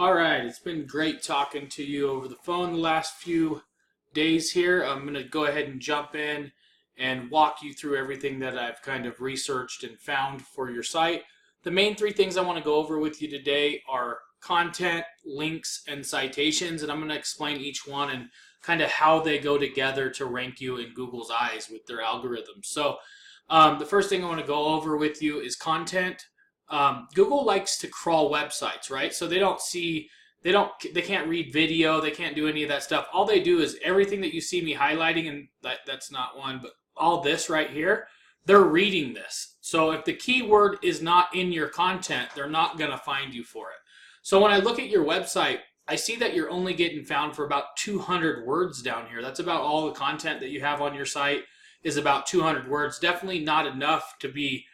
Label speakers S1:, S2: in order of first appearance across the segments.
S1: All right, it's been great talking to you over the phone the last few days here. I'm going to go ahead and jump in and walk you through everything that I've kind of researched and found for your site. The main three things I want to go over with you today are content, links, and citations, and I'm going to explain each one and kind of how they go together to rank you in Google's eyes with their algorithms. The first thing I want to go over with you is content. Google likes to crawl websites, right? So they can't read video, they can't do any of that stuff. All they do is everything that you see me highlighting, and that's not one, but all this right here, they're reading this. So if the keyword is not in your content, they're not going to find you for it. So when I look at your website, I see that you're only getting found for about 200 words down here. That's about all the content that you have on your site is about 200 words. Definitely not enough to be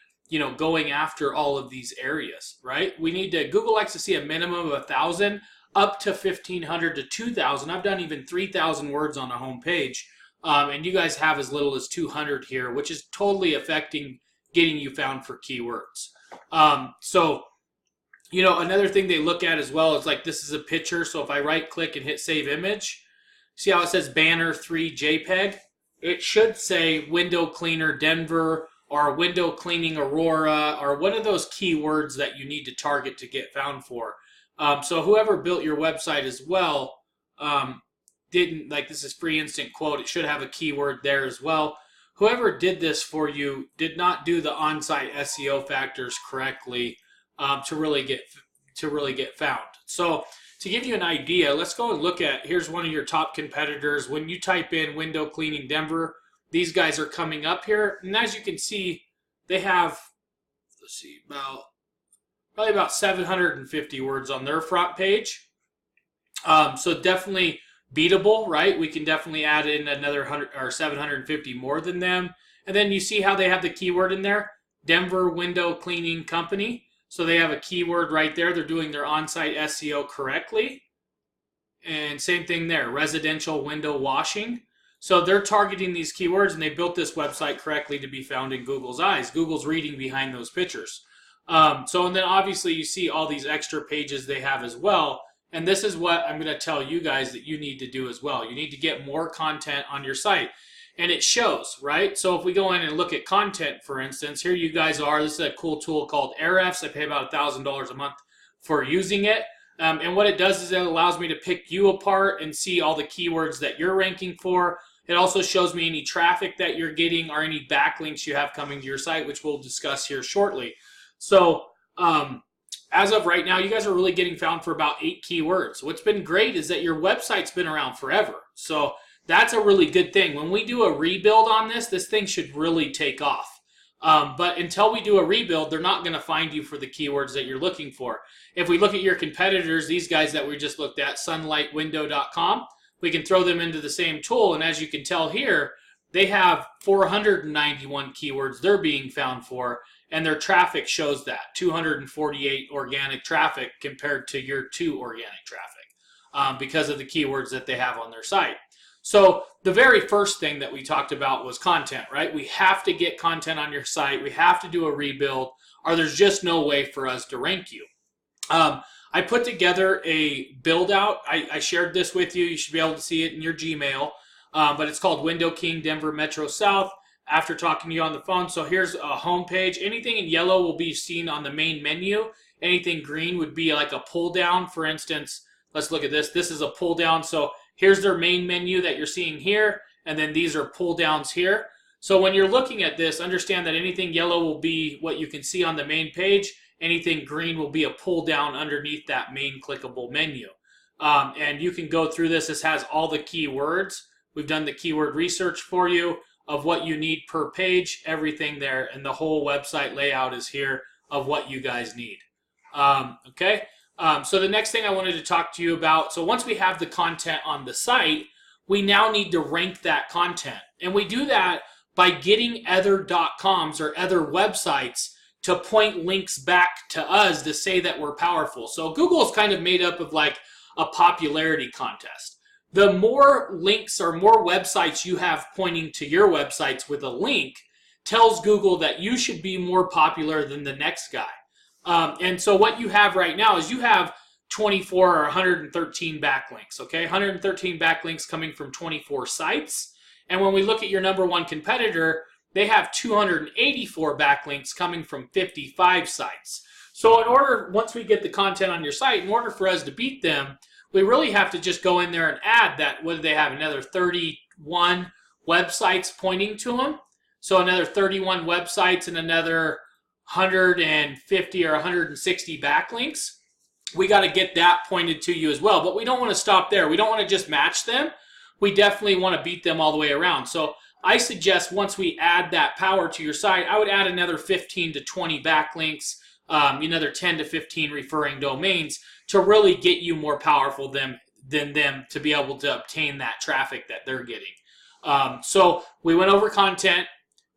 S1: going after all of these areas, right? Google likes to see a minimum of 1,000 up to 1,500 to 2,000. I've done even 3,000 words on a home page. And you guys have as little as 200 here, which is totally affecting getting you found for keywords. Another thing they look at as well is like this is a picture. So if I right click and hit save image, see how it says banner 3 JPEG? It should say window cleaner Denver or window cleaning Aurora, or one of those keywords that you need to target to get found for. So whoever built your website as well didn't, like this is free instant quote, it should have a keyword there as well. Whoever did this for you did not do the on-site SEO factors correctly to really get found. So to give you an idea, let's go and look at, here's one of your top competitors. When you type in window cleaning Denver, these guys are coming up here, and as you can see, they have, probably about 750 words on their front page. So definitely beatable, right? We can definitely add in another 100 or 750 more than them. And then you see how they have the keyword in there, Denver Window Cleaning Company. So they have a keyword right there. They're doing their on-site SEO correctly. And same thing there, residential window washing. So they're targeting these keywords, and they built this website correctly to be found in Google's eyes. Google's reading behind those pictures. And then obviously you see all these extra pages they have as well. And this is what I'm going to tell you guys that you need to do as well. You need to get more content on your site. And it shows, right? So if we go in and look at content, for instance, here you guys are. This is a cool tool called Ahrefs. I pay about $1,000 a month for using it. And what it does is it allows me to pick you apart and see all the keywords that you're ranking for. It also shows me any traffic that you're getting or any backlinks you have coming to your site, which we'll discuss here shortly. So as of right now, you guys are really getting found for about 8 keywords. What's been great is that your website's been around forever. So that's a really good thing. When we do a rebuild on this thing should really take off. But until we do a rebuild, they're not going to find you for the keywords that you're looking for. If we look at your competitors, these guys that we just looked at, sunlightwindow.com, we can throw them into the same tool. And as you can tell here, they have 491 keywords they're being found for, and their traffic shows that, 248 organic traffic compared to your 2 organic traffic because of the keywords that they have on their site. So the very first thing that we talked about was content, right? We have to get content on your site. We have to do a rebuild, or there's just no way for us to rank you. I put together a build out. I shared this with you. You should be able to see it in your Gmail. But it's called Window King Denver Metro South after talking to you on the phone. So here's a home page. Anything in yellow will be seen on the main menu. Anything green would be like a pull down. For instance, let's look at this. This is a pull down. So here's their main menu that you're seeing here. And then these are pull downs here. So when you're looking at this, understand that anything yellow will be what you can see on the main page. Anything green will be a pull down underneath that main clickable menu. And you can go through this. This has all the keywords. We've done the keyword research for you of what you need per page, everything there, and the whole website layout is here of what you guys need. Okay, so the next thing I wanted to talk to you about, so once we have the content on the site, we now need to rank that content. And we do that by getting other .coms or other websites to point links back to us to say that we're powerful. So Google is kind of made up of like a popularity contest. The more links or more websites you have pointing to your websites with a link tells Google that you should be more popular than the next guy. And so what you have right now is you have 24 or 113 backlinks, okay? 113 backlinks coming from 24 sites. And when we look at your number one competitor, they have 284 backlinks coming from 55 sites. So in order, once we get the content on your site, in order for us to beat them, we really have to just go in there and add that, what do they have, another 31 websites pointing to them. So another 31 websites and another 150 or 160 backlinks. We got to get that pointed to you as well. But we don't want to stop there. We don't want to just match them. We definitely want to beat them all the way around. So I suggest once we add that power to your site, I would add another 15 to 20 backlinks, another 10 to 15 referring domains to really get you more powerful than them to be able to obtain that traffic that they're getting. So we went over content.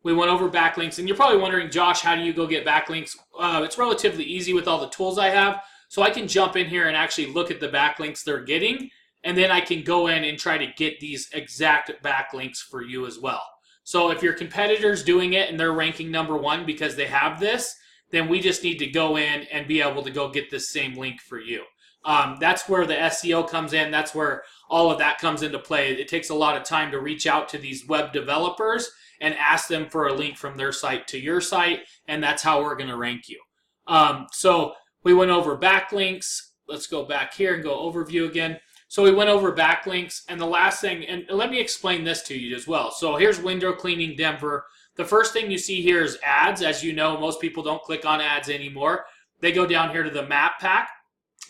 S1: We went over backlinks. And you're probably wondering, Josh, how do you go get backlinks? It's relatively easy with all the tools I have. So I can jump in here and actually look at the backlinks they're getting. And then I can go in and try to get these exact backlinks for you as well. So if your competitor's doing it and they're ranking number one because they have this, then we just need to go in and be able to go get this same link for you. That's where the SEO comes in. That's where all of that comes into play. It takes a lot of time to reach out to these web developers and ask them for a link from their site to your site, and that's how we're going to rank you. So we went over backlinks. Let's go back here and go overview again. So we went over backlinks, and the last thing, and let me explain this to you as well. So here's Window Cleaning Denver. The first thing you see here is ads. As you know, most people don't click on ads anymore. They go down here to the map pack.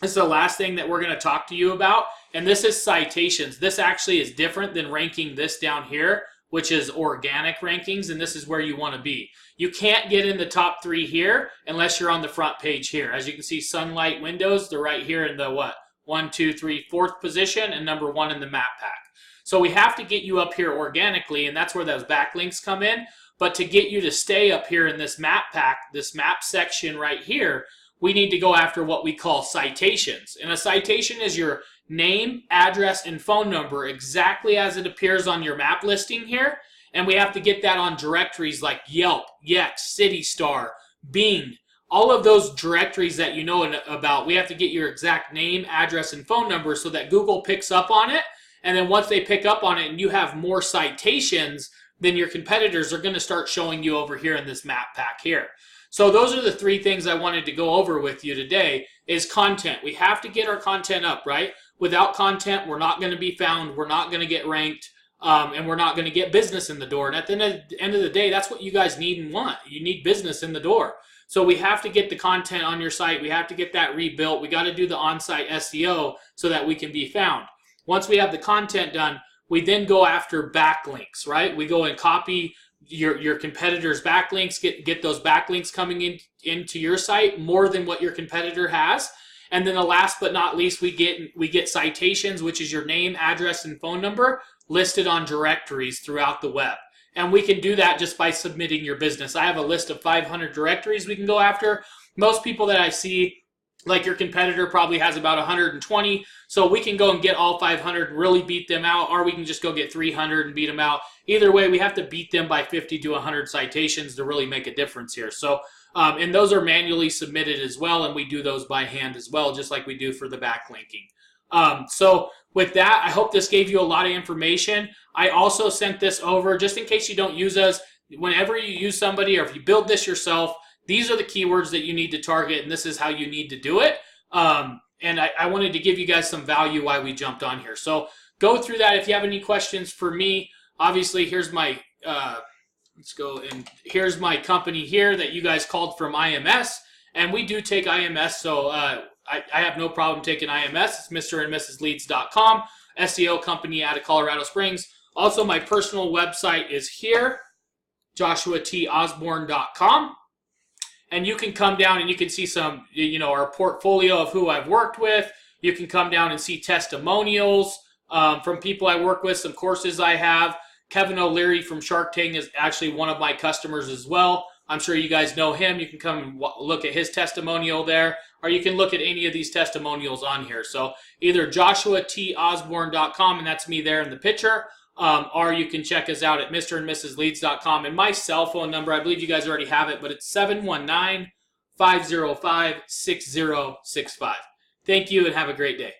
S1: This is the last thing that we're going to talk to you about, and this is citations. This actually is different than ranking this down here, which is organic rankings, and this is where you want to be. You can't get in the top 3 here unless you're on the front page here. As you can see, Sunlight Windows, they're right here in the what? 1, 2, 3, 4th position, and number 1 in the map pack. So we have to get you up here organically, and that's where those backlinks come in. But to get you to stay up here in this map pack, this map section right here, we need to go after what we call citations. And a citation is your name, address, and phone number exactly as it appears on your map listing here. And we have to get that on directories like Yelp, Yext, CityStar, Bing. All of those directories that you know about, we have to get your exact name, address, and phone number so that Google picks up on it. And then once they pick up on it and you have more citations, then your competitors are going to start showing you over here in this map pack here. So those are the 3 things I wanted to go over with you today is content. We have to get our content up, right? Without content, we're not going to be found. We're not going to get ranked. And we're not going to get business in the door. And at the end of the day, that's what you guys need and want. You need business in the door. So we have to get the content on your site. We have to get that rebuilt. We got to do the on-site SEO so that we can be found. Once we have the content done, we then go after backlinks, right? We go and copy your competitor's backlinks, get those backlinks coming into your site more than what your competitor has. And then the last but not least, we get citations, which is your name, address, and phone number listed on directories throughout the web. And we can do that just by submitting your business. I have a list of 500 directories we can go after. Most people that I see, like your competitor, probably has about 120. So we can go and get all 500 and really beat them out, or we can just go get 300 and beat them out. Either way, we have to beat them by 50 to 100 citations to really make a difference here. So, and those are manually submitted as well, and we do those by hand as well, just like we do for the backlinking. So with that, I hope this gave you a lot of information. I also sent this over just in case you don't use us. Whenever you use somebody or if you build this yourself, these are the keywords that you need to target, and this is how you need to do it. And I wanted to give you guys some value why we jumped on here. So go through that. If you have any questions for me, obviously here's my, let's go, and here's my company here that you guys called from IMS. And we do take IMS, so I have no problem taking IMS. It's mrandmrsleads.com, SEO company out of Colorado Springs. Also, my personal website is here, joshuatosborne.com. And you can come down and you can see some, our portfolio of who I've worked with. You can come down and see testimonials from people I work with, some courses I have. Kevin O'Leary from Shark Tank is actually one of my customers as well. I'm sure you guys know him. You can come and look at his testimonial there, or you can look at any of these testimonials on here. So either joshuatosborne.com, and that's me there in the picture, or you can check us out at mrandmrsleads.com. And my cell phone number, I believe you guys already have it, but it's 719-505-6065. Thank you and have a great day.